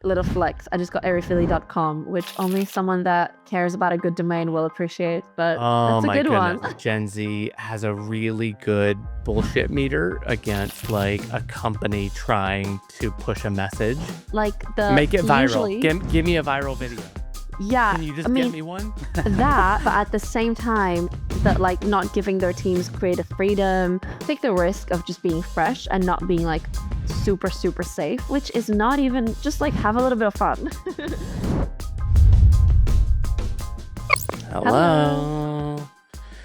little flex. I just got erifili.com, which only someone that cares about a good domain will appreciate, but Oh that's a my good one. goodness. Gen Z has a really good bullshit meter against like a company trying to push a message. Like the Make it viral. usually, Give me a viral video. yeah, Can you I just get mean me one? that, but at the same time, that like not giving their teams creative freedom, take the risk of just being fresh and not being like super, super safe, which is not even just like have a little bit of fun. Hello. Hello.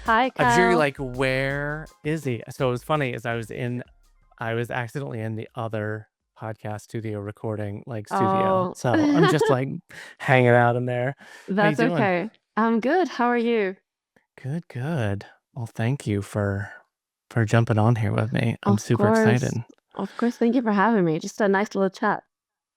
Hi, I'm sure you're Kyle. like, where is he? So it was funny as I was accidentally in the other podcast studio recording like studio. Oh, So I'm just like hanging out in there. How you that's doing? okay. I'm good. How are you? Good, good. Well, thank you for jumping on here with me. I'm Of super course. excited. Of course. Thank you for having me. Just a nice little chat.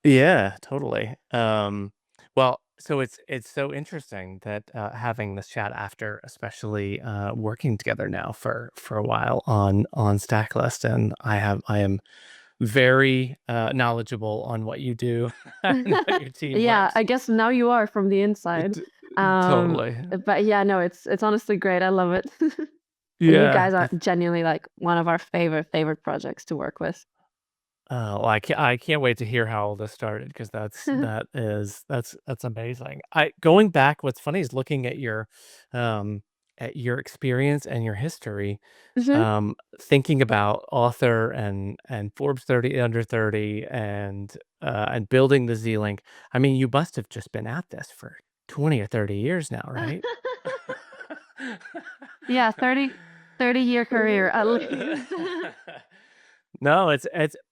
Yeah, totally. Well, so it's so interesting that having this chat after, especially working together now for a while on Stacklist, and I am very knowledgeable on what you do and how your team Yeah, works. I guess now you are from the inside. T- Um, Totally. but yeah, no, it's honestly great. I love it. And you Yeah. guys are genuinely like one of our favorite projects to work with. Well, I can't wait to hear how all this started because that's amazing. I going back, what's funny is looking at your experience and your history, Mhm. thinking about author and Forbes 30 under 30 and building the Z Link. I mean, you must have just been at this for 20 or 30 years now, right? Yeah, 30-year career at least. No, it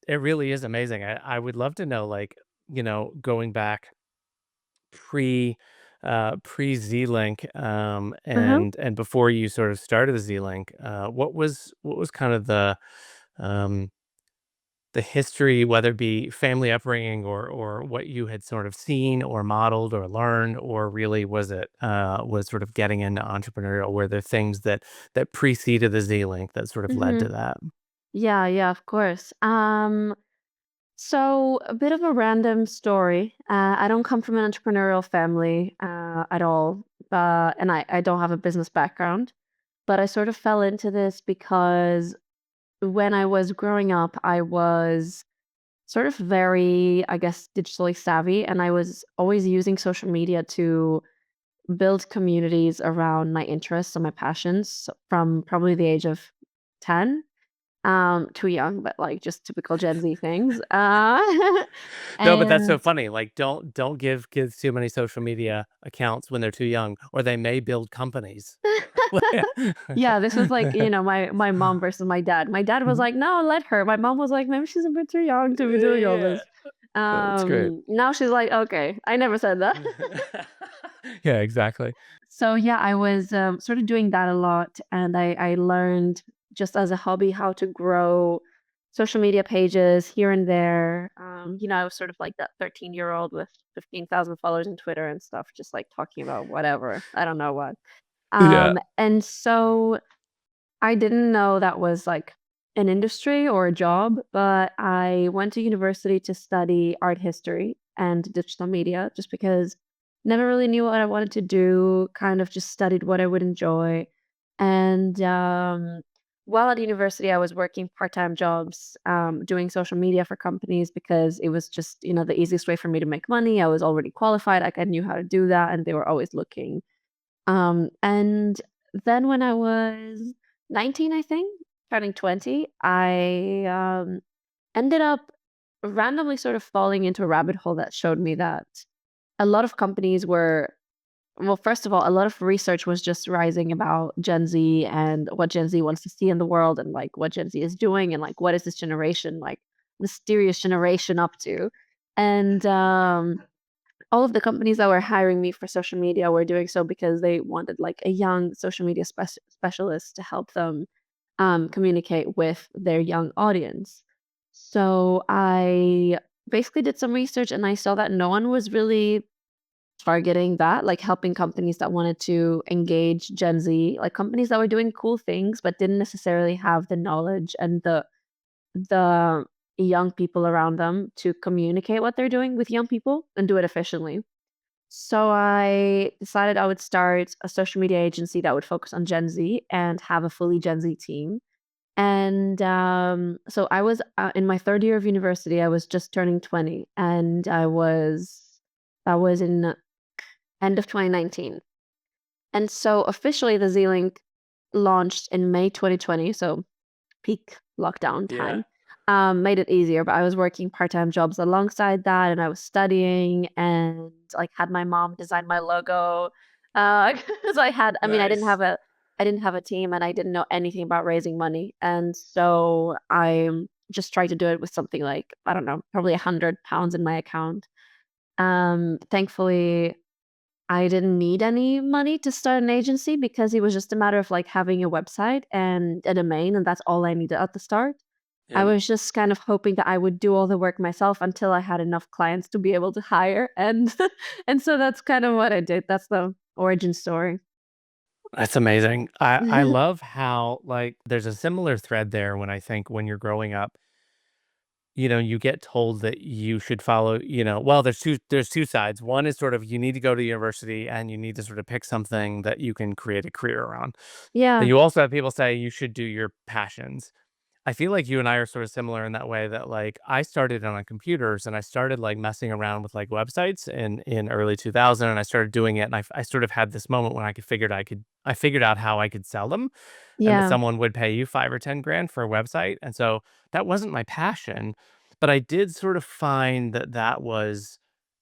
really is amazing. I would love to know, like, going back pre pre Z-Link, Uh-huh. and before you sort of started the Z-Link, what was kind of um the history, whether it be family upbringing or what you had sort of seen or modeled or learned, or really was sort of getting into entrepreneurial? Were there things that preceded the Z-Link that sort of led to Mhm. that? Yeah, yeah, of course. So a bit of a random story. I don't come from an entrepreneurial family at all, and I don't have a business background. But I sort of fell into this because when I was growing up, I was sort of very, I guess, digitally savvy, and I was always using social media to build communities around my interests and my passions from probably the age of 10. Too young, but like just typical Gen Z things. No, but that's so And funny. Like, don't give kids too many social media accounts when they're too young, or they may build companies. yeah, this was like, my mom versus my dad. My dad was like, "No, let her." My mom was like, "Maybe she's a bit too young to be doing all Yeah, this." that's great. Now she's like, "Okay, I never said that." Yeah, exactly. So yeah, I was sort of doing that a lot, and I learned just as a hobby how to grow social media pages here and there. I was sort of like that 13-year-old with 15,000 followers on Twitter and stuff, just like talking about whatever. I don't know what. Yeah. And so I didn't know that was like an industry or a job, but I went to university to study art history and digital media just because never really knew what I wanted to do, kind of just studied what I would enjoy. And while at university, I was working part-time jobs, doing social media for companies because it was just, the easiest way for me to make money. I was already qualified, like I knew how to do that, and they were always looking. And then when I was 19, I think, turning 20, I ended up randomly sort of falling into a rabbit hole that showed me that a lot of companies were, well, first of all, a lot of research was just rising about Gen Z and what Gen Z wants to see in the world and like what Gen Z is doing and like what is this generation, like mysterious generation up to. And all of the companies that were hiring me for social media were doing so because they wanted like a young social media specialist to help them communicate with their young audience. So I basically did some research and I saw that no one was really targeting that, like helping companies that wanted to engage Gen Z, like companies that were doing cool things but didn't necessarily have the knowledge and the young people around them to communicate what they're doing with young people and do it efficiently. So I decided I would start a social media agency that would focus on Gen Z and have a fully Gen Z team. And so I was in my third year of university. I was just turning 20, and that was in end of 2019. And so officially, the Z Link launched in May 2020. So peak lockdown Yeah. time, made it easier, but I was working part-time jobs alongside that, and I was studying and, like, had my mom design my logo, 'cause I mean, Nice. I didn't have a team, and I didn't know anything about raising money, and so I just tried to do it with something like, I don't know, probably £100 in my account. Thankfully, I didn't need any money to start an agency because it was just a matter of, like, having a website and a domain, and that's all I needed at the start. I Yep. was just kind of hoping that I would do all the work myself until I had enough clients to be able to hire, and and so that's kind of what I did. That's the origin story. That's amazing. I love how, like, there's a similar thread there when I think when you're growing up, you get told that you should follow, well, there's two sides. One is sort of you need to go to university and you need to sort of pick something that you can create a career around. And Yeah, you also have people say you should do your passions. I feel like you and I are sort of similar in that way that, like, I started on computers and I started, like, messing around with, like, websites in early 2000, and I started doing it, and I sort of had this moment when I figured out how I could sell them, and that yeah. someone would pay you 5 or 10 grand for a website, and so that wasn't my passion, but I did sort of find that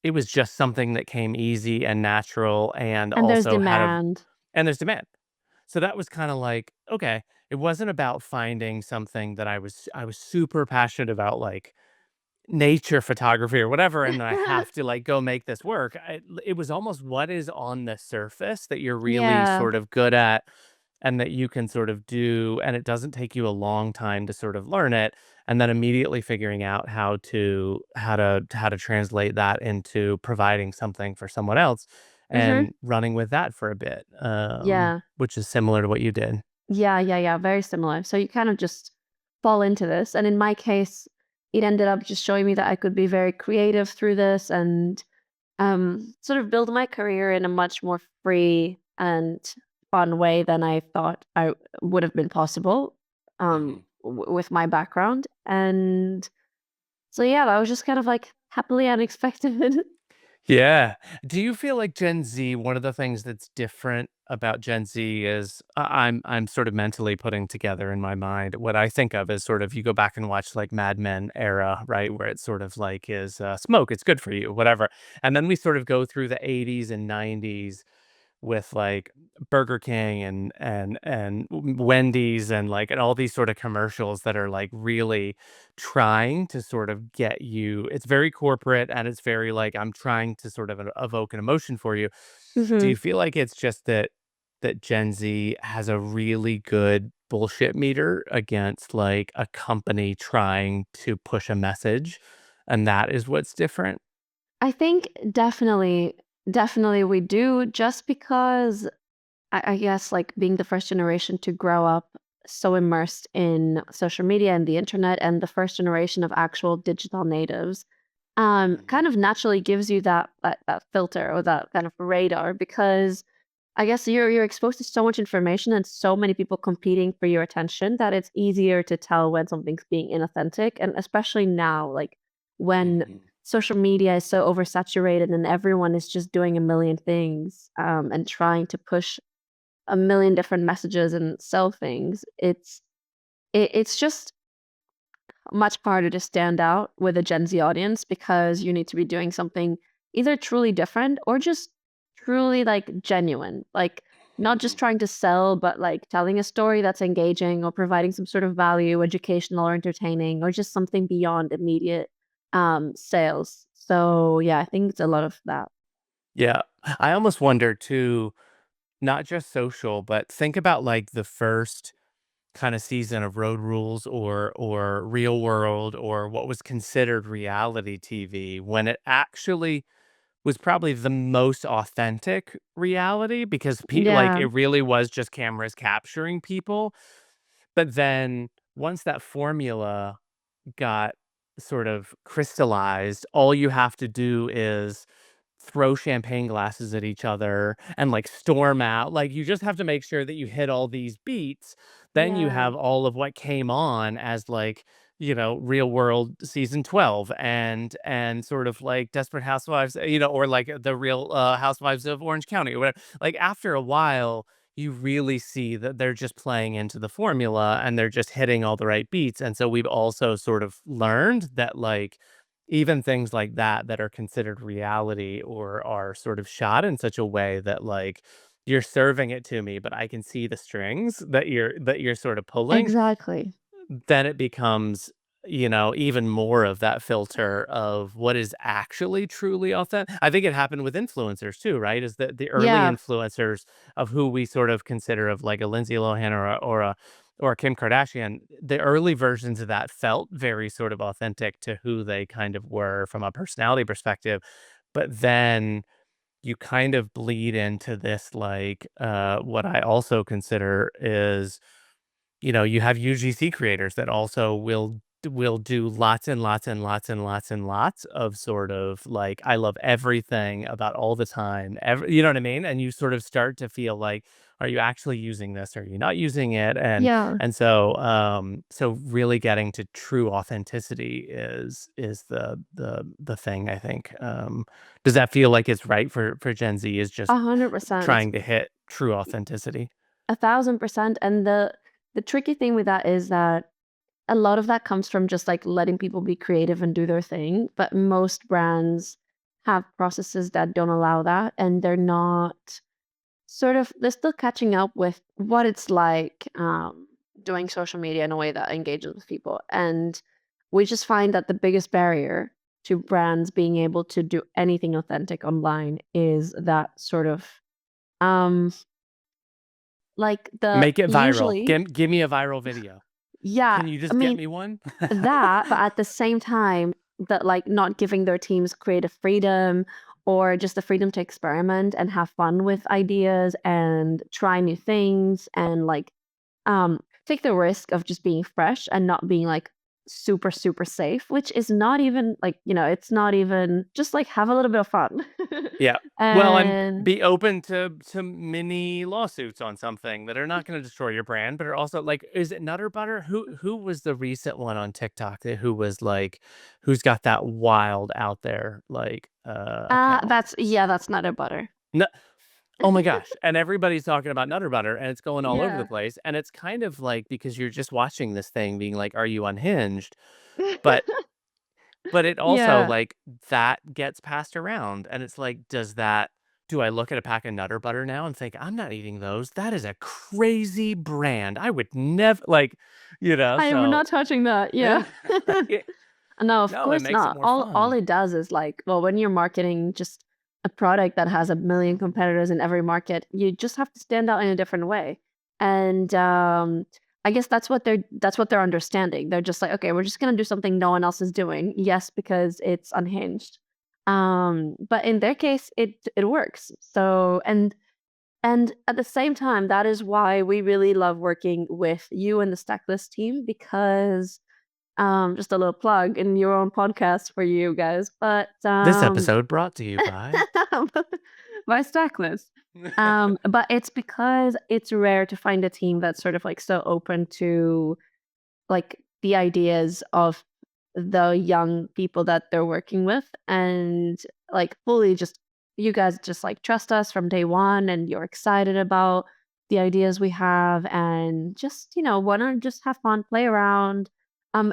it was just something that came easy and natural and And there's also had a demand. and there's demand. So that was kinda like, okay, it wasn't about finding something that I was super passionate about, like, nature photography or whatever, and then I have to, like, go make this work. It was almost what is on the surface that you're really Yeah. sort of good at and that you can sort of do, and it doesn't take you a long time to sort of learn it, and then immediately figuring out how to translate that into providing something for someone else Mhm. and running with that for a bit, Yeah. which is similar to what you did. Yeah, yeah, yeah, very similar. So you kind of just fall into this, and in my case, it ended up just showing me that I could be very creative through this and sort of build my career in a much more free and fun way than I thought I would have been possible Mhm. with my background. And so, yeah, that was just kind of like happily unexpected. Yeah. Do you feel like Gen Z, one of the things that's different about Gen Z is I'm sort of mentally putting together in my mind what I think of as sort of you go back and watch like Mad Men era, right? Where it's sort of like is smoke, it's good for you, whatever. And then we sort of go through the 80s and 90s with like Burger King and Wendy's and like and all these sort of commercials that are like really trying to sort of get you. It's very corporate and it's very like I'm trying to sort of evoke an emotion for you. Do hmm you feel like it's just that Gen Z has a really good bullshit meter against like a company trying to push a message and that is what's different? I think definitely we do just because I guess like being the first generation to grow up so immersed in social media and the internet and the first generation of actual digital natives kind Mhm. of naturally gives you that filter or that kind of radar because I guess you're exposed to so much information and so many people competing for your attention that it's easier to tell when something's being inauthentic. And especially now, like when Mhm. social media is so oversaturated and everyone is just doing a million things and trying to push a million different messages and sell things, it's just much harder to stand out with a Gen Z audience because you need to be doing something either truly different or just truly like genuine. Like not just Mhm. trying to sell, but like telling a story that's engaging or providing some sort of value, educational or entertaining, or just something beyond immediate sales. So yeah, I think it's a lot of that. Yeah. I almost wonder too, not just social, but think about like the first kind of season of Road Rules or Real World or what was considered reality TV when it actually was probably the most authentic reality because like Yeah. it really was just cameras capturing people. But then once that formula got sort of crystallized, all you have to do is throw champagne glasses at each other and like storm out. Like you just have to make sure that you hit all these beats. Then you Yeah. have all of what came on as like, Real World season 12 and sort of like Desperate Housewives, or like the Real Housewives of Orange County or whatever. Like after a while, you really see that they're just playing into the formula and they're just hitting all the right beats. And so we've also sort of learned that like even things like that that are considered reality or are sort of shot in such a way that like you're serving it to me, but I can see the strings that you're sort of pulling, Exactly. then it becomes, even more of that filter of what is actually truly authentic. I think it happened with influencers too, right? Is that the early Yeah. influencers of who we sort of consider of like a Lindsay Lohan or a Kim Kardashian, the early versions of that felt very sort of authentic to who they kind of were from a personality perspective. But then you kind of bleed into this like what I also consider is you have UGC creators that also will do lots and lots and lots and lots and lots of sort of like, I love everything about all the time. You know what I mean? And you sort of start to feel like, are you actually using this? Are you not using it? And Yeah. and so so really getting to true authenticity is the thing, I think. Does that feel like it's right for Gen Z is just 100%. trying to hit true authenticity? 1,000%. And the tricky thing with that is that a lot of that comes from just like letting people be creative and do their thing. But most brands have processes that don't allow that. And they're still catching up with what it's like doing social media in a way that engages with people. And we just find that the biggest barrier to brands being able to do anything authentic online is that sort of um like the Make it viral. usually Give me a viral video. yeah, Can you I just get mean me one? that, but at the same time, that like not giving their teams creative freedom or just the freedom to experiment and have fun with ideas and try new things and like take the risk of just being fresh and not being like super super safe, which is not even like, it's not even just like have a little bit of fun. Yeah. Well, and And be open to mini lawsuits on something that are not gonna destroy your brand, but are also like, is it Nutter Butter? Who was the recent one on TikTok that who was like who's got that wild out there, like, account? that's not a butter. No, oh my gosh, and everybody's talking about Nutter Butter, and it's going all over the Yeah. place, and it's kind of like because you're just watching this thing being like, "Are you unhinged?" But But it also, Yeah. like, that gets passed around, and it's like, do I look at a pack of Nutter Butter now and think, "I'm not eating those. That is a crazy brand. I would never," like, I am so not touching that. Yeah. yeah. It No, of no, it course makes it not. more All fun. it does is like, well, when you're marketing just a product that has a million competitors in every market, you just have to stand out in a different way. And I guess that's what they're understanding. They're just like, okay, we're just gonna do something no one else is doing. Yes, because it's unhinged. But in their case, it works. So and at the same time, that is why we really love working with you and the Stacklist team because just a little plug in your own podcast for you guys, but, This episode brought to you by by Stacklist. But it's because it's rare to find a team that's sort of, like, so open to, like, the ideas of the young people that they're working with and, like, fully just you guys just, like, trust us from day one, and you're excited about the ideas we have and just, wanna just have fun, play around.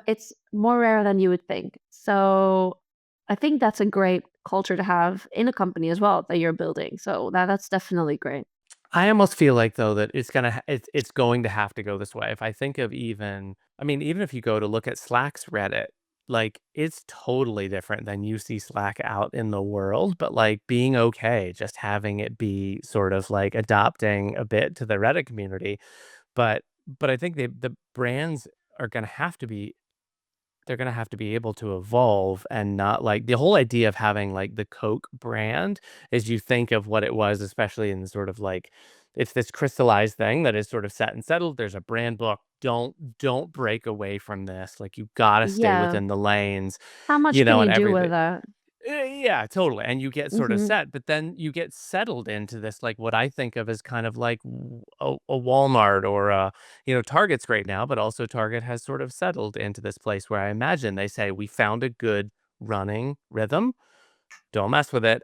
It's more rare than you would think. So, I think that's a great culture to have in a company as well that you're building. So that's definitely great. I almost feel like though that it's going to have to go this way. If I think of even if you go to look at Slack's Reddit, like it's totally different than you see Slack out in the world, but like being okay, just having it be sort of like adopting a bit to the Reddit community. But but I think the brands are gonna have to be they're gonna have to be able to evolve and not like the whole idea of having like the Coke brand is you think of what it was, especially in the sort of like it's this crystallized thing that is sort of set and settled. There's a brand book. Don't break away from this. Like you got to stay Yeah. within the lanes, How much can and you do with everything. that? Yeah, totally, and you get sort of Mhm. set, but then you get settled into this, like, what I think of as kind of like a Walmart or Target's great now, but also Target has sort of settled into this place where I imagine they say, "We found a good running rhythm. Don't mess with it.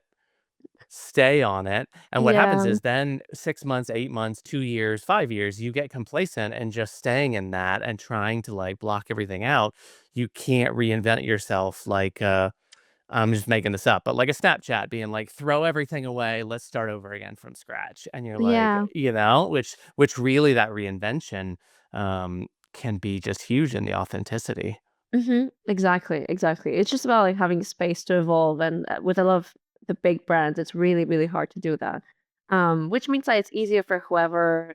Stay on it." And what happens Yeah. is then 6 months, 8 months, 2 years, 5 years, you get complacent and just staying in that and trying to, like, block everything out. You can't reinvent yourself like, I'm just making this up, but like a Snapchat being like, "Throw everything away, let's start over again from scratch." And you're like, Yeah. which really that reinvention, can be just huge in the authenticity. Mhm. Exactly, exactly. It's just about, like, having space to evolve, and, with a lot of the big brands, it's really, really hard to do that. Which means that it's easier for whoever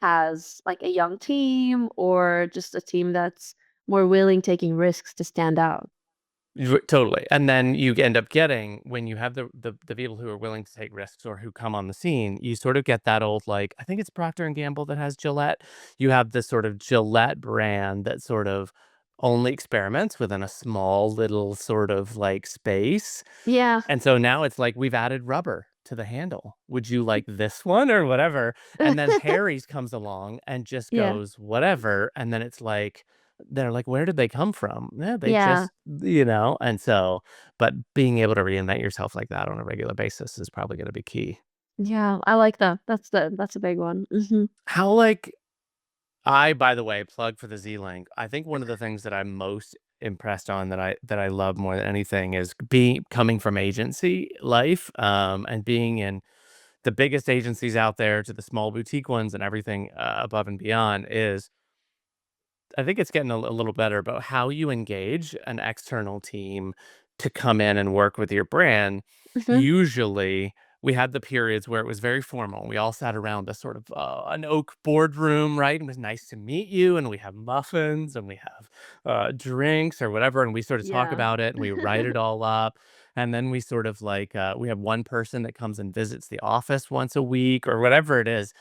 has, like, a young team or just a team that's more willing taking risks to stand out. Totally, and then you end up getting when you have the people who are willing to take risks or who come on the scene, you sort of get that old, like I think it's Procter& and Gamble that has Gillette. You have this sort of Gillette brand that sort of only experiments within a small little sort of, like, space. Yeah. And so now it's like we've added rubber to the handle. Would you like this one or whatever? And then Harry's comes along and just Yeah. goes, "Whatever." And then it's like, they're like, "Where did they come from?" Yeah, they Yeah. just, and so, but being able to reinvent yourself like that on a regular basis is probably gonna be key. Yeah, I like that. That's a big one. Mhm. How, like by the way, plug for the Z Link. I think one of the things that I'm most impressed on that I love more than anything is being coming from agency life, and being in the biggest agencies out there to the small boutique ones and everything, above and beyond is I think it's getting a little better about how you engage an external team to come in and work with your brand. Mhm. Usually, we had the periods where it was very formal. We all sat around a sort of an oak boardroom, right? And it was nice to meet you. And we have muffins and we have drinks or whatever. And we sort of talk Yeah. about it and we write it all up. And then we sort of like, we have one person that comes and visits the office once a week or whatever it is.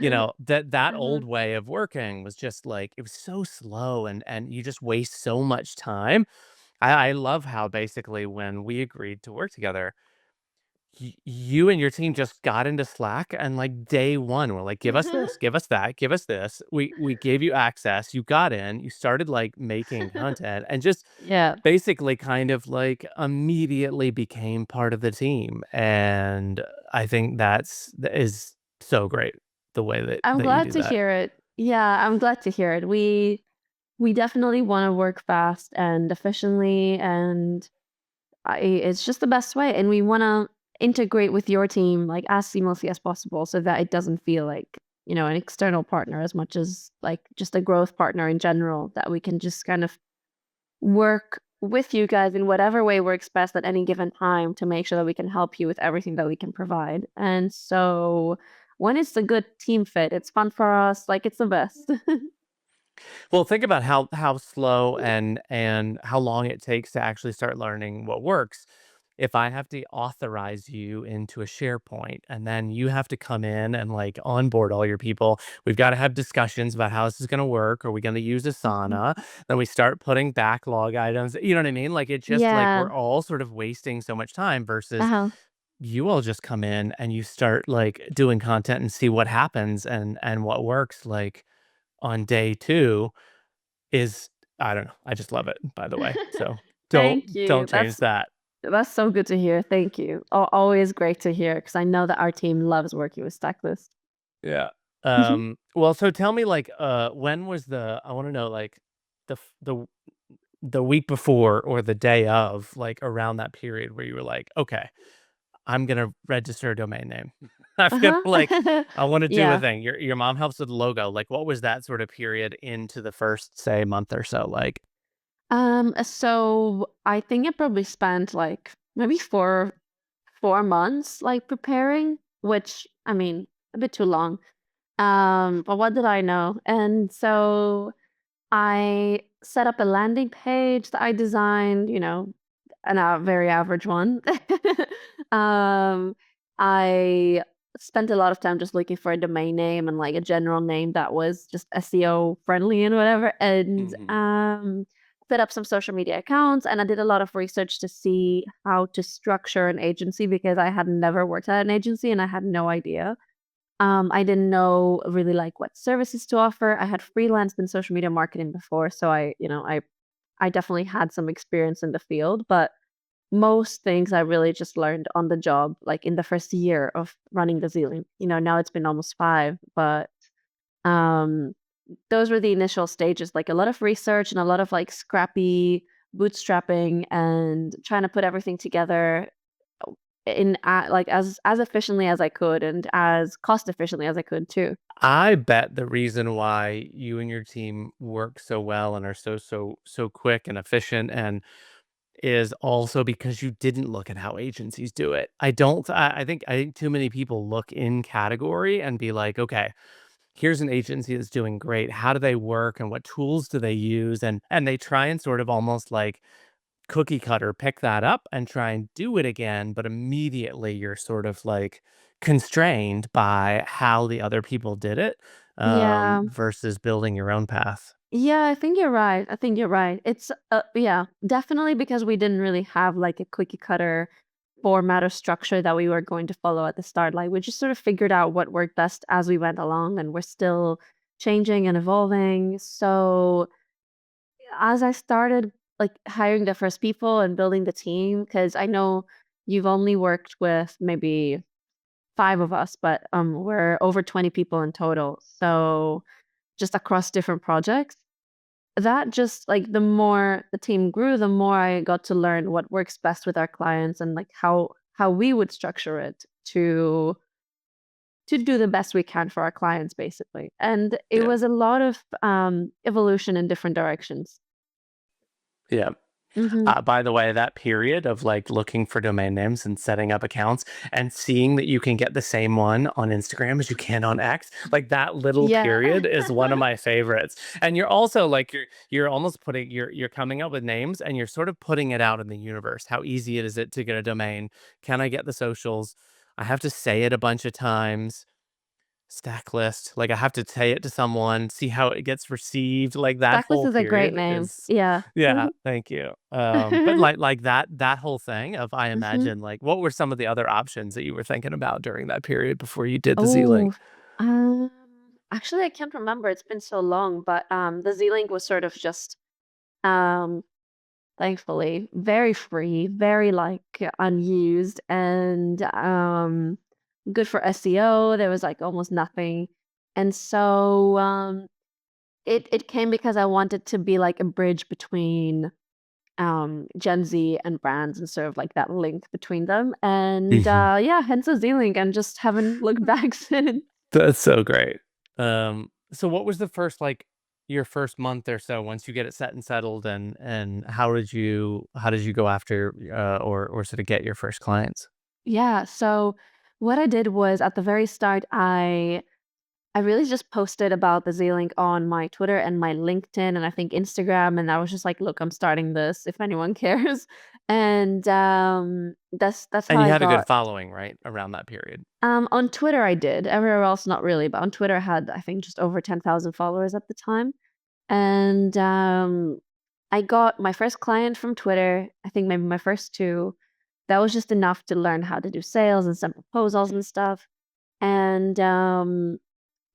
That Uh-huh. old way of working was just like it was so slow and you just waste so much time. I love how basically when we agreed to work together, you and your team just got into Slack and like day one, we're like, give us this, give us that, give us this. We gave you access, you got in, you started like making content and just Yeah. basically kind of like immediately became part of the team. And I think that is so great the way that I'm you glad do to that. hear it. Yeah, I'm glad to hear it. We definitely wanna work fast and efficiently, and it's just the best way, and we wanna integrate with your team, like, as seamlessly as possible so that it doesn't feel like, an external partner as much as, like, just a growth partner in general, that we can just kind of work with you guys in whatever way works best at any given time to make sure that we can help you with everything that we can provide. And so when it's a good team fit, it's fun for us, like it's the best. Well, think about how slow and how long it takes to actually start learning what works. If I have to authorize you into a SharePoint and then you have to come in and like onboard all your people, we've got to have discussions about how this is going to work. Are we going to use Mhm. Asana? Then we start putting backlog items. You know what I mean? Like it just like Yeah. we're all sort of wasting so much time versus Uh-huh. you all just come in and you start like doing content and see what happens and what works like on day two is I don't know, I just love it, by the way, so Thank don't you. change that. That's so good to hear. Thank you. Always great to hear because I know that our team loves working with Stacklist. Yeah. Well, so tell me, like, when was I wanna know, like, the week before or the day of, like, around that period where you were like, "Okay, I'm gonna register a domain name. I'm gonna, like, Uh-huh. I wanna do a Yeah. thing." Your mom helps with the logo, like, what was that sort of period into the first, say, month or so like? So I think it probably spent like maybe 4 months like preparing, which I mean a bit too long. But what did I know? And so I set up a landing page that I designed, very average one. um, I spent a lot of time just looking for a domain name and like a general name that was just SEO friendly and whatever, and Mhm. set up some social media accounts. And I did a lot of research to see how to structure an agency because I had never worked at an agency and I had no idea. I didn't know really like what services to offer. I had freelanced in social media marketing before, so I definitely had some experience in the field, but most things I really just learned on the job, like in the first year of running the Zealand. Now it's been almost 5, but um, those were the initial stages, like a lot of research and a lot of like scrappy bootstrapping and trying to put everything together in like as efficiently as I could and as cost efficiently as I could too. I bet the reason why you and your team work so well and are so quick and efficient and is also because you didn't look at how agencies do it. I think too many people look in category and be like, "Okay, here's an agency that's doing great. How do they work and what tools do they use?" And they try and sort of almost like cookie cutter pick that up and try and do it again, but immediately you're sort of like constrained by how the other people did it, Yeah. versus building your own path. Yeah, I think you're right. I think you're right. It's yeah, definitely because we didn't really have like a cookie cutter format or structure that we were going to follow at the start. Like we just sort of figured out what worked best as we went along and we're still changing and evolving. So as I started like hiring the first people and building the team, because I know you've only worked with maybe 5 of us, but we're over 20 people in total. So just across different projects that just like the more the team grew, the more I got to learn what works best with our clients and like how we would structure it to do the best we can for our clients basically. And it Yeah. was a lot of evolution in different directions. Yeah. Mhm. By the way, that period of like looking for domain names and setting up accounts and seeing that you can get the same one on Instagram as you can on X, like that little Yeah. period is one of my favorites. And you're also like you're almost putting you're coming up with names and you're sort of putting it out in the universe. How easy it is it to get a domain? Can I get the socials? I have to say it a bunch of times. Stack list, like, I have to say it to someone, see how it gets received, like, that Backlist whole is a great period name. is Yeah. yeah, thank you. But, like, that whole thing of I Mhm. imagine, like, what were some of the other options that you were thinking about during that period before you did the Z-Link? Oh, um, actually, I can't remember. It's been so long, but the Z-Link was sort of just um thankfully, very free, very, like, unused and, good for SEO. There was, like, almost nothing. And so, it came because I wanted to be, like, a bridge between, Gen Z and brands and sort of, like, that link between them. And, Mhm. yeah, hence the Z-Link and just haven't looked back since. That's so great. So what was the first, like, your first month or so once you get it set and settled, and how did you go after, or sort of get your first clients? Yeah, so what I did was at the very start, I really just posted about the Z-Link on my Twitter and my LinkedIn and I think Instagram, and I was just like, "Look, I'm starting this if anyone cares." And, that's how And you I had a good got following, right, around that period? on Twitter I did, everywhere else not really, but on Twitter I had, I think, just over 10,000 followers at the time. And, I got my first client from Twitter, I think maybe my first 2. That was just enough to learn how to do sales and send proposals and stuff. And,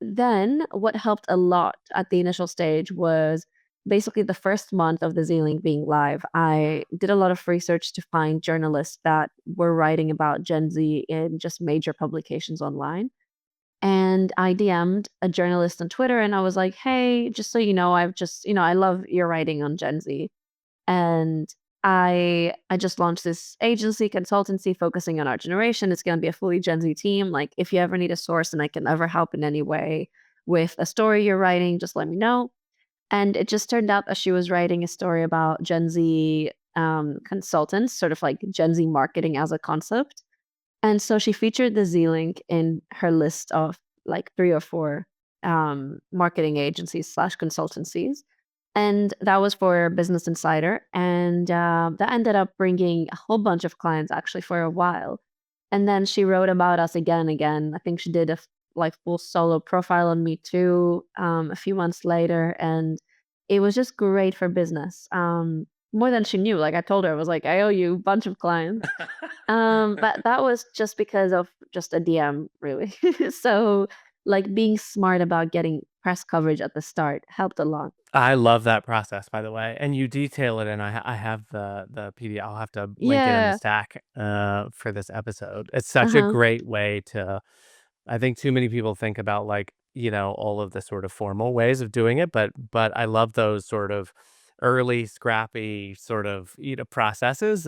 then what helped a lot at the initial stage was basically the first month of the Z-Link being live. I did a lot of research to find journalists that were writing about Gen Z in just major publications online. And I DM'd a journalist on Twitter and I was like, "Hey, just so you know, I love your writing on Gen Z. And I just launched this agency consultancy focusing on our generation. It's gonna be a fully Gen Z team. Like, if you ever need a source and I can ever help in any way with a story you're writing, just let me know." And it just turned out that she was writing a story about Gen Z consultants, sort of like Gen Z marketing as a concept. And so she featured the Z-Link in her list of like 3 or 4 marketing agencies slash consultancies. And that was for Business Insider. And that ended up bringing a whole bunch of clients actually for a while. And then she wrote about us again and again. I think she did like full solo profile on me too, a few months later, and it was just great for business. More than she knew. Like I told her, I was like, I owe you a bunch of clients. But that was just because of just a DM, really. So, like being smart about getting press coverage at the start helped a lot. I love that process, by the way, and you detail it, and I have the PDF. I'll have to link it in the Yeah. stack, for this episode. It's such a Uh-huh. great way to I think too many people think about, like, all of the sort of formal ways of doing it, but I love those sort of early, scrappy sort of, processes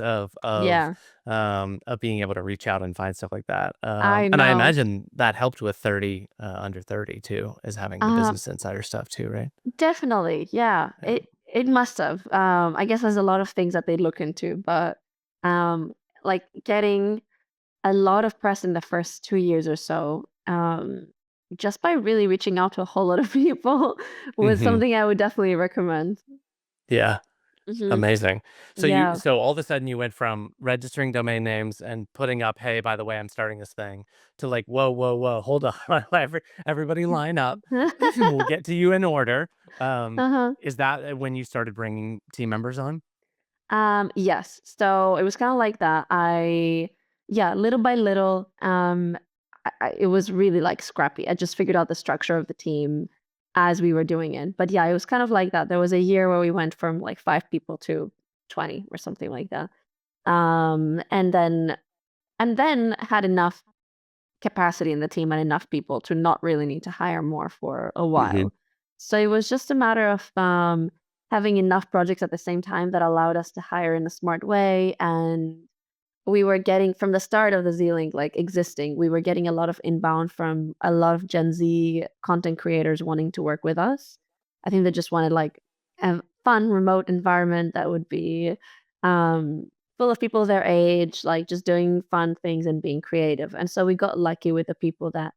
Yeah. of being able to reach out and find stuff like that. I And I know. imagine that helped with 30, under 30 too, is having the Um, Business Insider stuff too, right? Definitely. Yeah. Yeah. It must have. I guess there's a lot of things that they look into, but um like getting a lot of press in the first 2 years or so, just by really reaching out to a whole lot of people was Mhm. something I would definitely recommend. Yeah. Hmm. Amazing. Yeah. So all of a sudden you went from registering domain names and putting up, "Hey, by the way, I'm starting this thing," to like, "Whoa, whoa, whoa, hold on, everybody line up. We'll get to you in order." Uh-huh. Is that when you started bringing team members on? Yes. So it was kind of like that. Yeah, little by little, it was really like scrappy. I just figured out the structure of the team as we were doing it. But yeah, it was kind of like that. There was a year where we went from like 5 people to 20 or something like that. And then had enough capacity in the team and enough people to not really need to hire more for a Mhm. while. So it was just a matter of having enough projects at the same time that allowed us to hire in a smart way. And we were getting from the start of the Z-Link like existing, we were getting a lot of inbound from a lot of Gen Z content creators wanting to work with us. I think they just wanted like a fun remote environment that would be um, full of people their age, like just doing fun things and being creative. And so we got lucky with the people that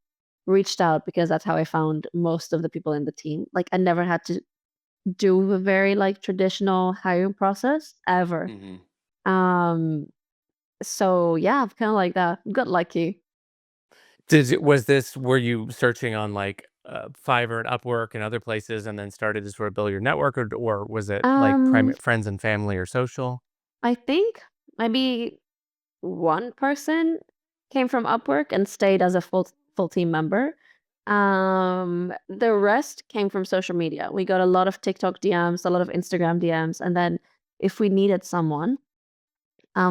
reached out because that's how I found most of the people in the team. Like I never had to do a very like traditional hiring process ever. Mhm. Um, so yeah, I've kinda like that. Got lucky. Were you searching on like Fiverr and Upwork and other places and then started to sort of build your network, or was it like Um, private friends and family or social? I think maybe one person came from Upwork and stayed as a full team member. The rest came from social media. We got a lot of TikTok DMs, a lot of Instagram DMs, and then if we needed someone,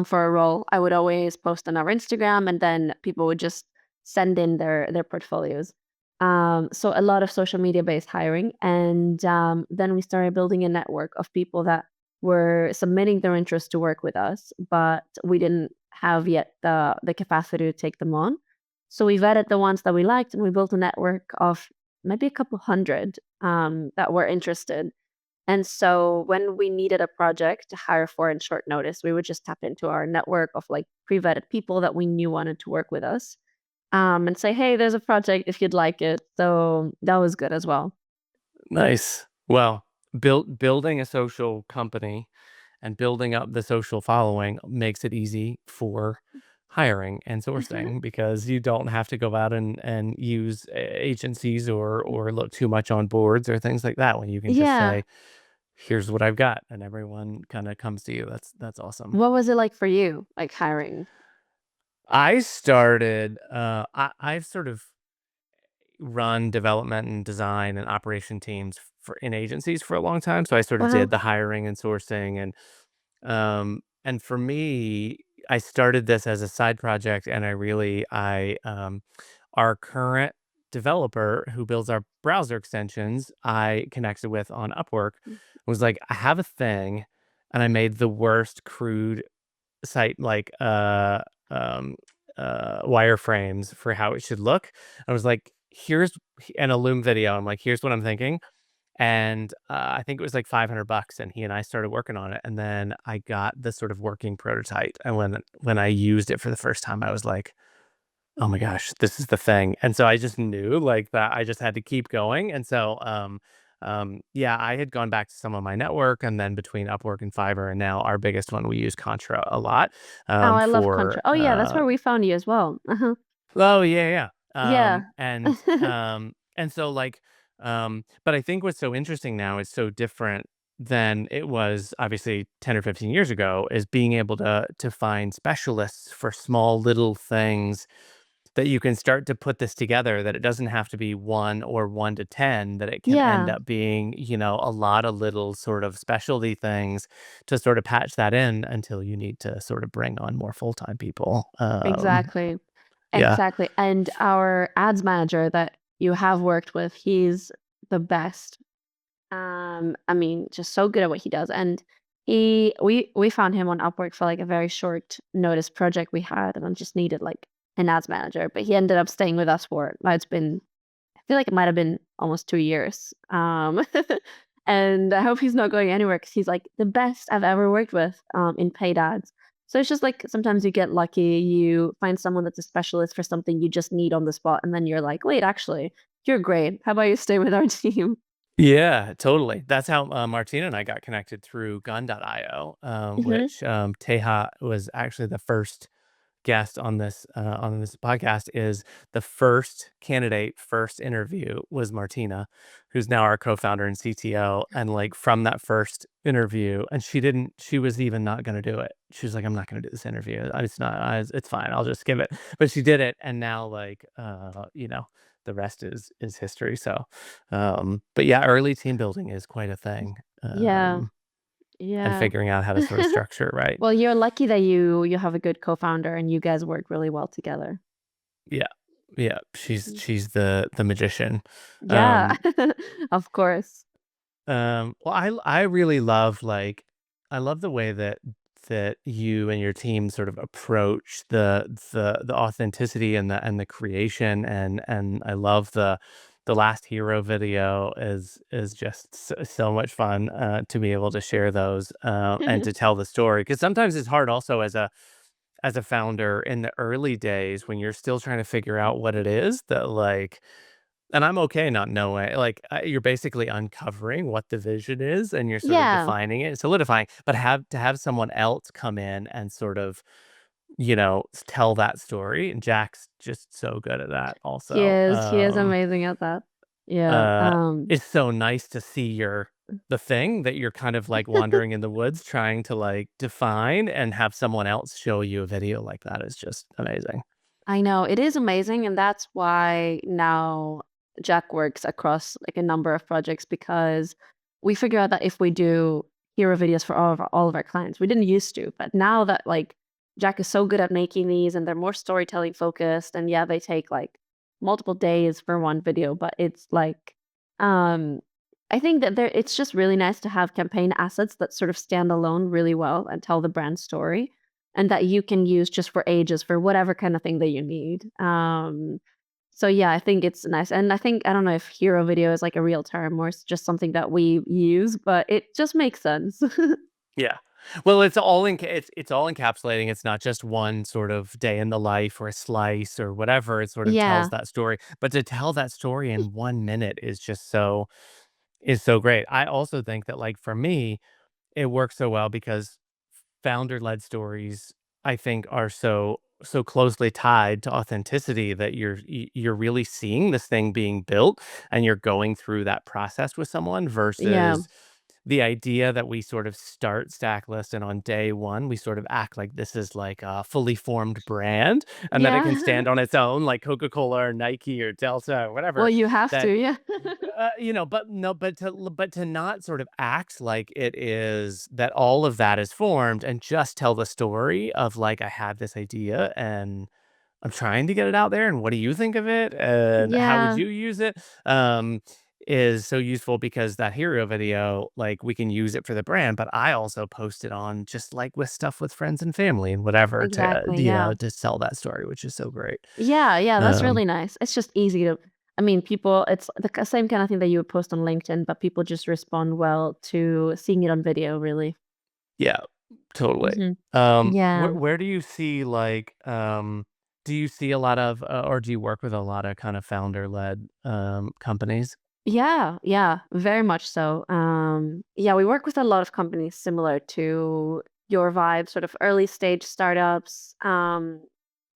for a role, I would always post on our Instagram, and then people would just send in their portfolios. So a lot of social media based hiring, and then we started building a network of people that were submitting their interest to work with us, but we didn't have yet the capacity to take them on. So we vetted the ones that we liked, and we built a network of maybe a couple hundred that were interested, and so when we needed a project to hire for in short notice, we would just tap into our network of like pre-vetted people that we knew wanted to work with us, and say, "Hey, there's a project if you'd like it." So that was good as well. Nice. Well, building a social company and building up the social following makes it easy for hiring and sourcing because you don't have to go out and use agencies or look too much on boards or things like that when you can just Yeah. say, "Here's what I've got," and everyone kind of comes to you. That's awesome. What was it like for you, like hiring? I started. I've sort of run development and design and operation teams for in agencies for a long time. So I sort of Uh-huh. did the hiring and sourcing and for me, I started this as a side project and I our current developer who builds our browser extensions, I connected with on Upwork was like, I have a thing and I made the worst crude site like um wireframes for how it should look. I was like, here's and a Loom video. I'm like, here's what I'm thinking. And I think it was like 500 bucks, and he and I started working on it. And then I got the sort of working prototype. And when I used it for the first time, I was like, oh my gosh, this is the thing. And so I just knew like that I just had to keep going. And so Yeah, I had gone back to some of my network, and then between Upwork and Fiverr, and now our biggest one, we use Contra a lot Oh, I love for Contra. Oh, yeah, that's where we found you as well. Uh-huh. oh, yeah, yeah. Yeah. And so, like, but I think what's so interesting now is so different than it was obviously 10 or 15 years ago, is being able to find specialists for small little things that you can start to put this together, that it doesn't have to be 1 or 1 to 10, that it can end Yeah, up being, a lot of little sort of specialty things to sort of patch that in until you need to sort of bring on more full-time people. exactly. Yeah. Exactly, and our ads manager that you have worked with, he's the best. I mean, just so good at what he does, and we found him on Upwork for, like, a very short notice project we had, and I just needed, like, an ads manager, but he ended up staying with us for now it's been I feel like it might have been almost 2 years, and I hope he's not going anywhere because he's, like, the best I've ever worked with, in paid ads. So it's just, like, sometimes you get lucky, you find someone that's a specialist for something you just need on the spot, and then you're like, "Wait, actually, you're great. How about you stay with our team?" Yeah, totally. That's how, Martina and I got connected through Gun.io, Mhm. which, Teja was actually the first guest on this podcast. Is the first candidate, first interview was Martina, who's now our co-founder and CTO. And like from that first interview, and she was even not going to do it. She was like, I'm not going to do this interview. It's not, it's fine. I'll just skip it. But she did it. And now like, the rest is history. So, but yeah, early team building is quite a thing. Yeah, And yeah. figuring out how to sort of structure it right. Well, you're lucky that you have a good co-founder and you guys work really well together. Yeah. Yeah, Mm. she's the magician. Yeah, Um, of course. well, I really love, like I love the way that you and your team sort of approach the authenticity and the creation, and I love the last hero video is just so much fun, to be able to share those, and to tell the story, because sometimes it's hard also as a founder in the early days when you're still trying to figure out what it is that like, and I'm okay not knowing, like, you're basically uncovering what the vision is, and you're sort of Yeah, defining it, solidifying, but have someone else come in and sort of, tell that story, and Jack's just so good at that also. he is amazing at that. Yeah, Uh, it's so nice to see the thing that you're kind of like wandering in the woods trying to like define, and have someone else show you a video like that is just amazing. I know, it is amazing, and that's why now Jack works across, like, a number of projects because we figure out that if we do hero videos for all of our clients, we didn't used to, but now that, like, Jack is so good at making these and they're more storytelling focused, and yeah, they take, like, multiple days for one video, but it's like, um, I think that it's just really nice to have campaign assets that sort of stand alone really well and tell the brand story and that you can use just for ages for whatever kind of thing that you need. So yeah, I think it's nice. And I think I don't know if hero video is like a real term or it's just something that we use, but it just makes sense. Yeah. Well, it's all encapsulating. It's not just one sort of day in the life or a slice or whatever. It sort of tells Yeah. that story. But to tell that story in 1 minute is so great. I also think that, like, for me, it works so well because founder-led stories, I think, are so closely tied to authenticity, that you're really seeing this thing being built, and you're going through that process with someone, Yeah. versus the idea that we sort of start Stacklist, and on day 1, we sort of act like this is like a fully formed brand, and that it can Yeah. stand on its own like Coca-Cola or Nike or Delta or Well, whatever, you have to, that yeah. but no, but to not sort of act like it is that all of that is formed, and just tell the story of like, I had this idea and I'm trying to get it out there, and what do you think of it, and how would Yeah, you use it? Um, is so useful, because that hero video, like, we can use it for the brand, but I also post it on just like with stuff with friends and family and whatever, to exactly. Yeah. to sell that story, which is so great. Yeah, yeah, that's Um, really nice. It's just easy to I mean, people it's the same kind of thing that you would post on LinkedIn, but people just respond well to seeing it on video, really. yeah. Totally. Mhm. Yeah. Where do you see, like, do you see a lot of, or do you work with a lot of kind of founder-led, companies? Yeah, yeah, very much so. Yeah, we work with a lot of companies similar to your vibe, sort of early stage startups,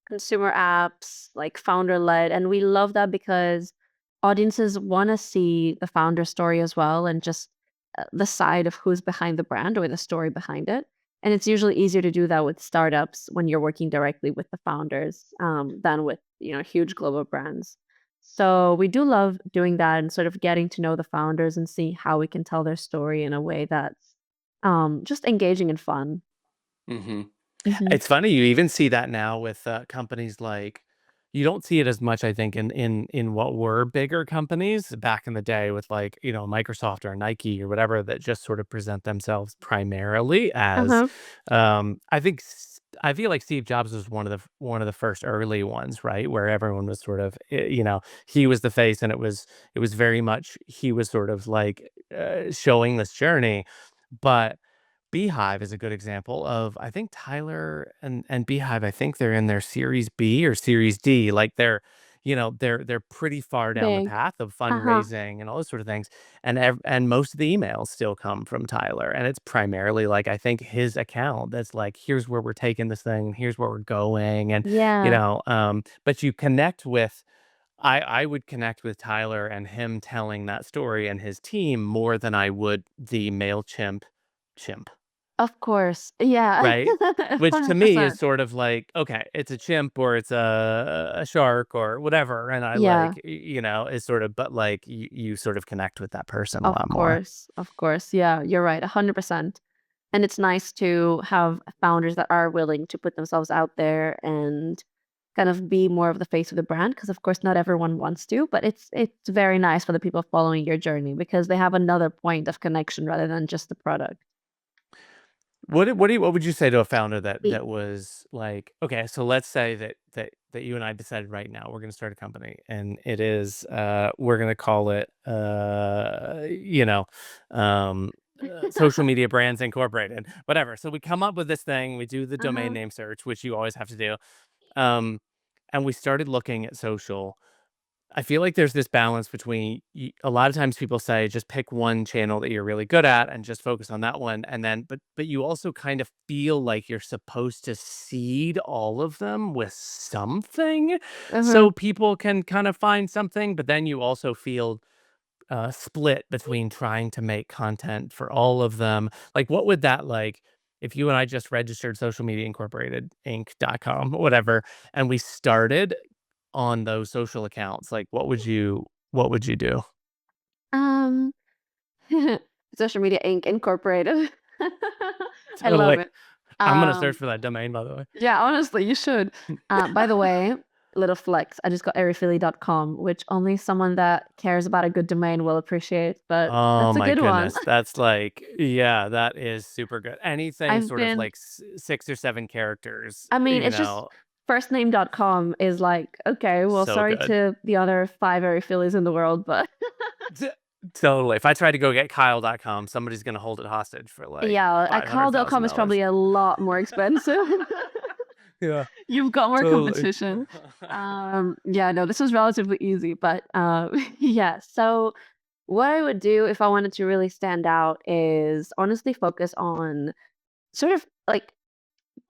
consumer apps, like founder led. And we love that because audiences want to see the founder story as well and just the side of who's behind the brand or the story behind it. And it's usually easier to do that with startups when you're working directly with the founders than with, huge global brands. So we do love doing that and sort of getting to know the founders and see how we can tell their story in a way that's just engaging and fun. Hmm. Hmm. It's funny, you even see that now with, companies like you don't see it as much, I think, in what were bigger companies back in the day with, like, Microsoft or Nike or whatever that just sort of present themselves primarily as, Uh-huh. I feel like Steve Jobs was one of the first early ones, right? Where everyone was sort of, he was the face, and it was very much he was sort of like, showing this journey, but Beehive is a good example of I think Tyler and Beehive, I think they're in their Series B or Series D, like, they're pretty far down the Big. path of Uh-huh. fundraising and all those sort of things, and most of the emails still come from Tyler, and it's primarily, like, I think his account that's like, "Here's where we're taking this thing, here's where we're going," and, Yeah. but you connect with I would connect with Tyler and him telling that story and his team more than I would the MailChimp chimp. Of course. Yeah. Right? Which to me is 100%. sort of like, okay, it's a chimp or it's a shark or whatever, and I Yeah. like, is sort of but, like, you sort of connect with that person a Of lot more. course. Of course. Yeah, you're right. 100%. And it's nice to have founders that are willing to put themselves out there and kind of be more of the face of the brand because of course not everyone wants to, but it's very nice for the people following your journey because they have another point of connection rather than just the product. What would you say to a founder that We that was like, okay, so let's say that you and I decided right now we're gonna start a company and it is we're gonna call it um Social Media Brands Incorporated, whatever. So we come up with this thing, we do the domain Uh-huh. name search, which you always have to do. Um and we started looking at social. I feel like there's this balance between a lot of times people say just pick one channel that you're really good at and just focus on that one, and then but you also kind of feel like you're supposed to seed all of them with something Uh-huh. so people can kind of find something, but then you also feel split between trying to make content for all of them. Like, what would that like if you and I just registered Social Media Incorporated Inc.com, whatever, and we started on those social accounts, like, what would you do? Um Social Media Inc. Incorporated. I love Totally. it. I'm gonna search Um for that domain, by the way. Yeah, honestly, you should. By the way, little flex, I just got erifili.com, which only someone that cares about a good domain will appreciate, but Oh that's a my good one. goodness, that's like yeah, that is super good. Anything I've sort of been like 6 or 7 characters, I mean, it's just firstname.com is like, okay, well, so sorry good. to the other 5 erifilis in the world, but T Totally. If I try to go get Kyle.com, somebody's gonna hold it hostage for, like, yeah, call.com is $500,000. probably a lot more expensive. Yeah, You've got more totally. competition. Yeah, no, this was relatively easy, but yeah. So what I would do if I wanted to really stand out is honestly focus on sort of like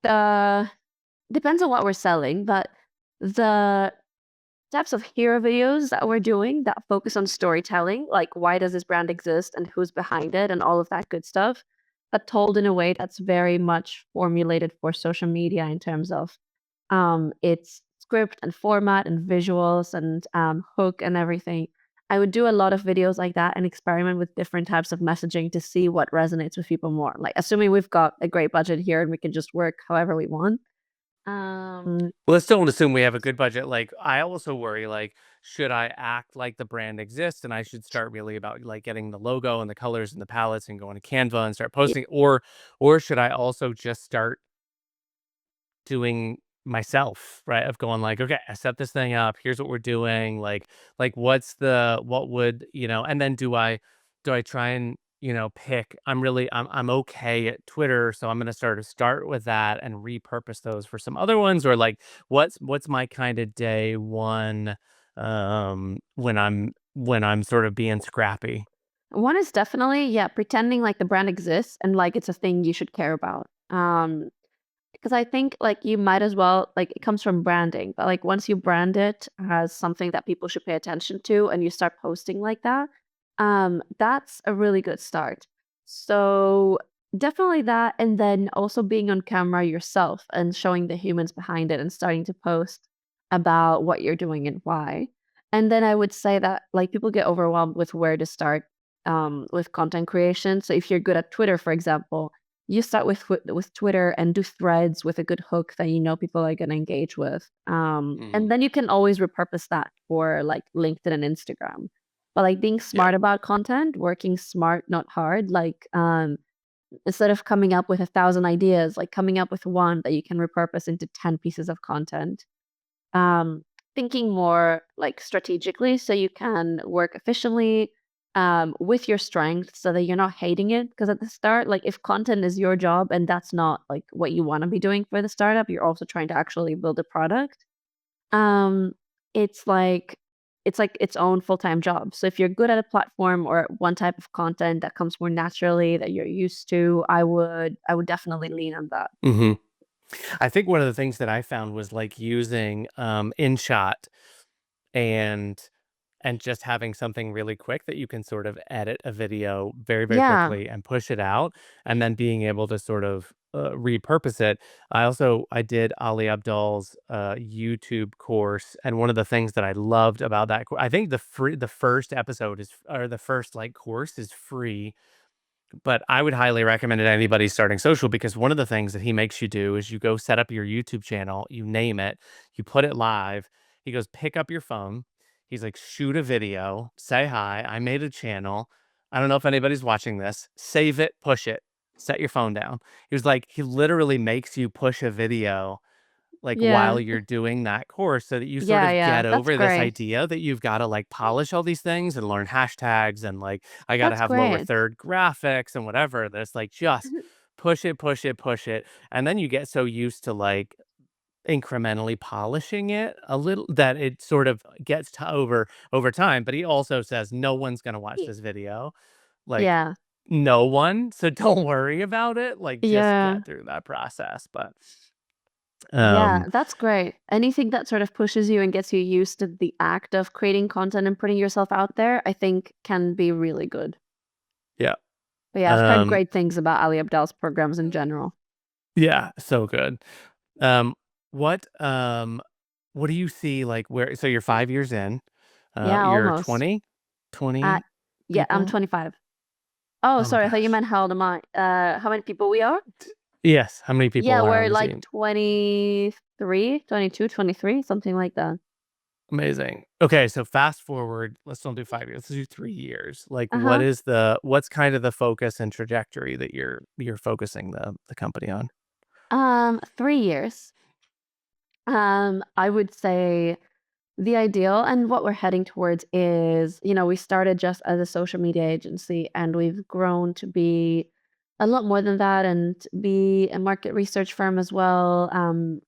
the depends on what we're selling, but the types of hero videos that we're doing that focus on storytelling, like why does this brand exist and who's behind it and all of that good stuff, but told in a way that's very much formulated for social media in terms of its script and format and visuals and hook and everything. I would do a lot of videos like that and experiment with different types of messaging to see what resonates with people more. Like assuming we've got a great budget here and we can just work however we want. Um, Let's don't assume we have a good budget. Like, I also worry, like, should I act like the brand exists and I should start really about like getting the logo and the colors and the palettes and going to Canva and start y- posting, or should I also just start doing myself, right? Of going like, okay, I set this thing up. Here's what we're doing. Like what would, and then do I try and, pick I'm okay at Twitter, so I'm gonna start with that and repurpose those for some other ones, or like what's my kind of day one when I'm when I'm sort of being scrappy. One is definitely, yeah, pretending like the brand exists and like it's a thing you should care about. Because I think, like, you might as well like, it comes from branding, but, like, once you brand it as something that people should pay attention to and you start posting like that, that's a really good start. So, definitely that, and then also being on camera yourself and showing the humans behind it and starting to post about what you're doing and why. And then I would say that, like, people get overwhelmed with where to start, with content creation. So if you're good at Twitter, for example, you start with Twitter and do threads with a good hook that you know people are gonna engage with. And Mhm. then you can always repurpose that for like LinkedIn and Instagram. But like being Yeah. smart about content, working smart, not hard, like instead of coming up with 1,000 ideas, like coming up with one that you can repurpose into 10 pieces of content. um, Thinking more like strategically so you can work efficiently with your strengths so that you're not hating it. Because at the start, like if content is your job and that's not like what you want to be doing for the startup, you're also trying to actually build a product. Um, it's like it's like its own full-time job. So if you're good at a platform or one type of content that comes more naturally that you're used to, I would definitely lean on that. Mhm. I think one of the things that I found was, like, using, InShot and just having something really quick that you can sort of edit a video very, very Yeah. quickly and push it out, and then being able to sort of, repurpose it. I did Ali Abdal's, YouTube course, and one of the things that I loved about that I think the first episode is or the first, like, course is free, but I would highly recommend it to anybody starting social because one of the things that he makes you do is you go set up your YouTube channel, you name it, you put it live. He goes, pick up your phone. He's like, shoot a video, say hi. I made a channel. I don't know if anybody's watching this. Save it, push it, set your phone down. He was like, he literally makes you push a video like, Yeah. while you're doing that course so that you sort Yeah, of yeah. get That's over this great. idea that you've gotta, like, polish all these things and learn hashtags and, like, I gotta That's have lower great. third graphics and whatever. This, like, just push it, push it, push it, and then you get so used to, like, incrementally polishing it a little that it sort of gets to over time, but he also says, "No one's gonna watch Y this video." Like, Yeah. no one, so don't worry about it, like, just Yeah. get through that process, but, Yeah, um, that's great. Anything that sort of pushes you and gets you used to the act of creating content and putting yourself out there, I think can be really good. yeah. But yeah, I've heard Um, great things about Ali Abdaal's programs in general. yeah, so good. Um, what, um, what do you see, like, where so you're 5 years in, Yeah, you're almost. 20 Uh, 20 yeah, I'm people? 25. Oh, Oh my sorry, I thought you gosh. meant how old am I? How many people we are? Yes, how many people Yeah, are we're on the like team? 23, 22, 23, something like that. Amazing. Okay, so fast forward, let's don't do 5 years, let's do 3 years. Like, Uh-huh. what's kind of the focus and trajectory that you're focusing the company on? 3 years. I would say the ideal and what we're heading towards is, we started just as a social media agency and we've grown to be a lot more than that and be a market research firm as well,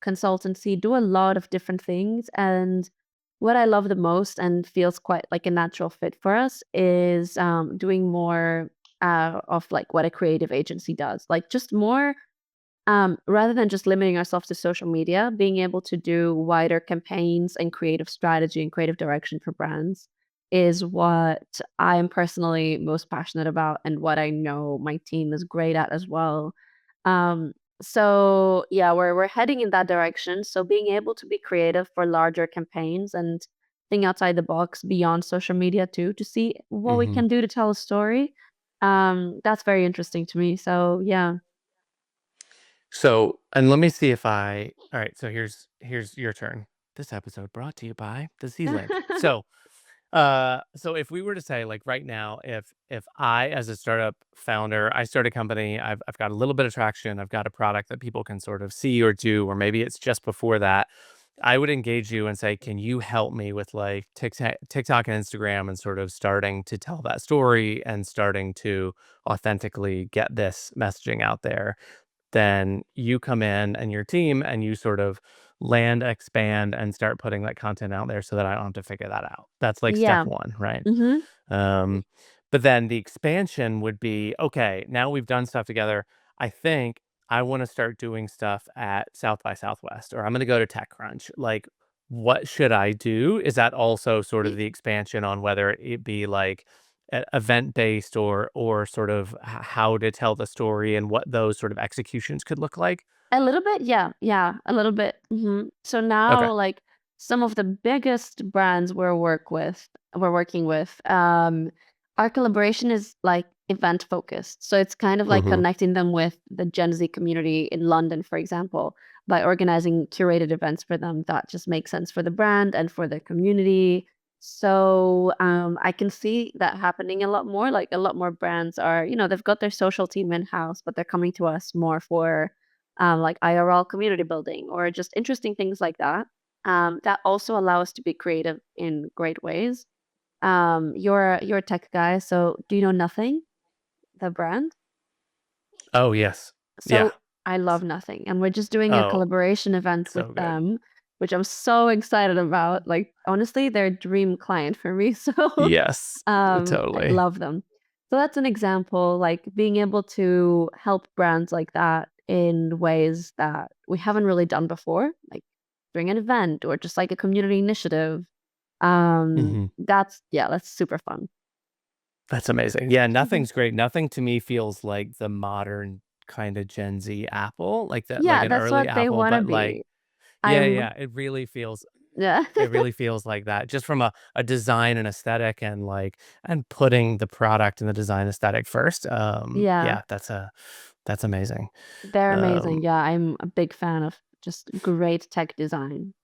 consultancy, do a lot of different things. And what I love the most and feels quite like a natural fit for us is doing more of like what a creative agency does, like just more rather than just limiting ourselves to social media, being able to do wider campaigns and creative strategy and creative direction for brands is what I am personally most passionate about and what I know my team is great at as well. Um, so yeah, we're heading in that direction. So being able to be creative for larger campaigns and think outside the box beyond social media too to see what we Mhm. can do to tell a story. That's very interesting to me. So yeah. So, and let me see if all right, so here's your turn. This episode brought to you by the Z Link. So if we were to say like right now, if I as a startup founder, I start a company, I've got a little bit of traction, I've got a product that people can sort of see or do, or maybe it's just before that, I would engage you and say, can you help me with like TikTok and Instagram and sort of starting to tell that story and starting to authentically get this messaging out there? Then you come in and your team and you sort of land, expand, and start putting that content out there so that I don't have to figure that out. That's like step Yeah. one, right? Mhm. Um, but then the expansion would be, okay, now we've done stuff together. I think I want to start doing stuff at South by Southwest, or I'm going to go to TechCrunch. Like, what should I do? Is that also sort of Y the expansion on whether it be like event based or sort of how to tell the story and what those sort of executions could look like? A little bit, yeah, yeah, a little bit. So Okay. now, like some of the biggest brands we're working with, our collaboration is like event focused. So it's kind of like Hmm. connecting them with the Gen Z community in London, for example, by organizing curated events for them that just make sense for the brand and for the community. So I can see that happening a lot more. Like a lot more brands are, they've got their social team in house, but they're coming to us more for like IRL community building or just interesting things like that. That also allow us to be creative in great ways. You're a tech guy, so do you know Nothing, the brand? Oh, yes. Yeah. So I love Nothing, and we're just doing a Oh, collaboration event with so good. them, which I'm so excited about. Like honestly, they're a dream client for me. So Yes, I totally. love them. So that's an example, like being able to help brands like that in ways that we haven't really done before, like during an event or just like a community initiative. Mhm. That's super fun. That's amazing. Yeah, Mhm. nothing's great. Nothing to me feels like the modern kinda Gen Z Apple, like that, like Yeah, an that's early what they Apple, want to but like be. yeah, I'm yeah, yeah. it really feels like that just from a design and aesthetic and like and putting the product and the design aesthetic first. Yeah, Yeah, that's amazing. they're amazing. Um, Yeah, I'm a big fan of just great tech design.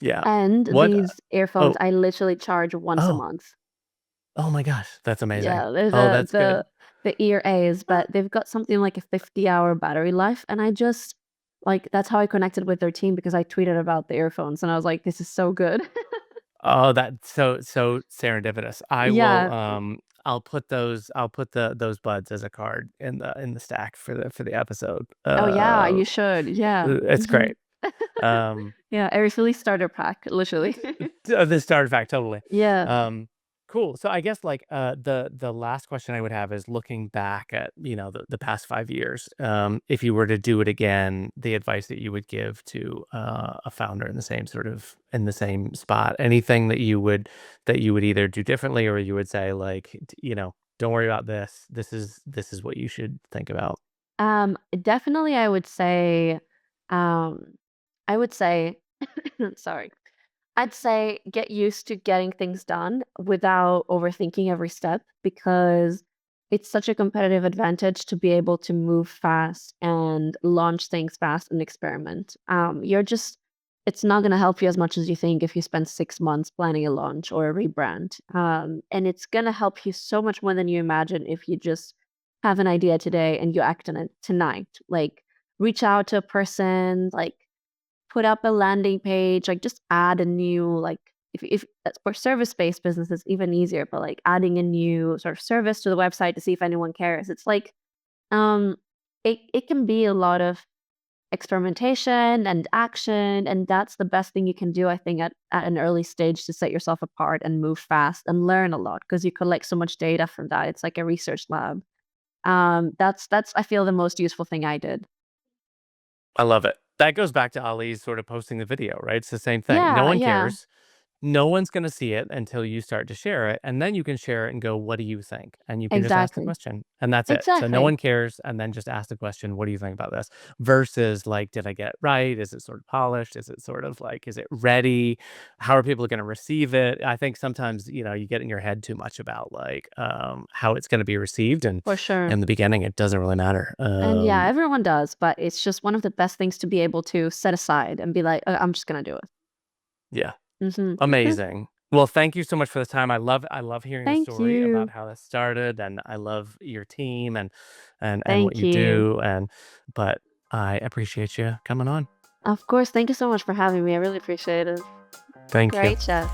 yeah. And What these earphones, oh, I literally charge once a oh, month. oh my gosh, that's amazing. Yeah, they're Oh, that's good. the ear A's, but they've got something like a 50-hour battery life, and I just like that's how I connected with their team because I tweeted about the earphones, and I was like, "This is so good." Oh, that's so serendipitous. I will, Yeah. I'll put those buds as a card in the stack for the episode. Oh, yeah, you should. Yeah. It's Mhm. great. Um, Yeah, Erifili starter pack, literally. the starter fact, totally. Yeah. Um, cool. So I guess like the last question I would have is looking back at the past 5 years. If you were to do it again, the advice that you would give to a founder in the same sort of in the same spot, anything that you would either do differently or you would say like don't worry about this. This is what you should think about. Definitely um I would say sorry. I'd say get used to getting things done without overthinking every step because it's such a competitive advantage to be able to move fast and launch things fast and experiment. It's not going to help you as much as you think if you spend 6 months planning a launch or a rebrand. And it's going to help you so much more than you imagine if you just have an idea today and you act on it tonight. Like, reach out to a person, like, put up a landing page, like just add a new like if that's for service-based businesses even easier, but like adding a new sort of service to the website to see if anyone cares. It's like um it can be a lot of experimentation and action, and that's the best thing you can do, I think, at an early stage to set yourself apart and move fast and learn a lot because you collect so much data from that. It's like a research lab. That's I feel the most useful thing I did. I love it. That goes back to Ali's sort of posting the video, right? It's the same thing. No Yeah, one yeah, cares. No one's gonna see it until you start to share it, and then you can share it and go, "What do you think?" And you can just ask the exactly. question, and that's it. So no Exactly. one cares, and then just ask the question, "What do you think about this?" Versus like, "Did I get it right? Is it sort of polished? Is it sort of like, is it ready? How are people gonna receive it?" I think sometimes, you get in your head too much about like, how it's gonna be received, and For sure. in the beginning, it doesn't really matter. And yeah, everyone does, but it's just one of the best things to be able to set aside and be like, I'm just gonna do it." Yeah. Mhm. Amazing. Well, thank you so much for the time. I love hearing the Thank story about you. how this started, and I love your team and what Thank you you. do, but I appreciate you coming on. Of course, thank you so much for having me. I really appreciate it. Thank you. Great chat.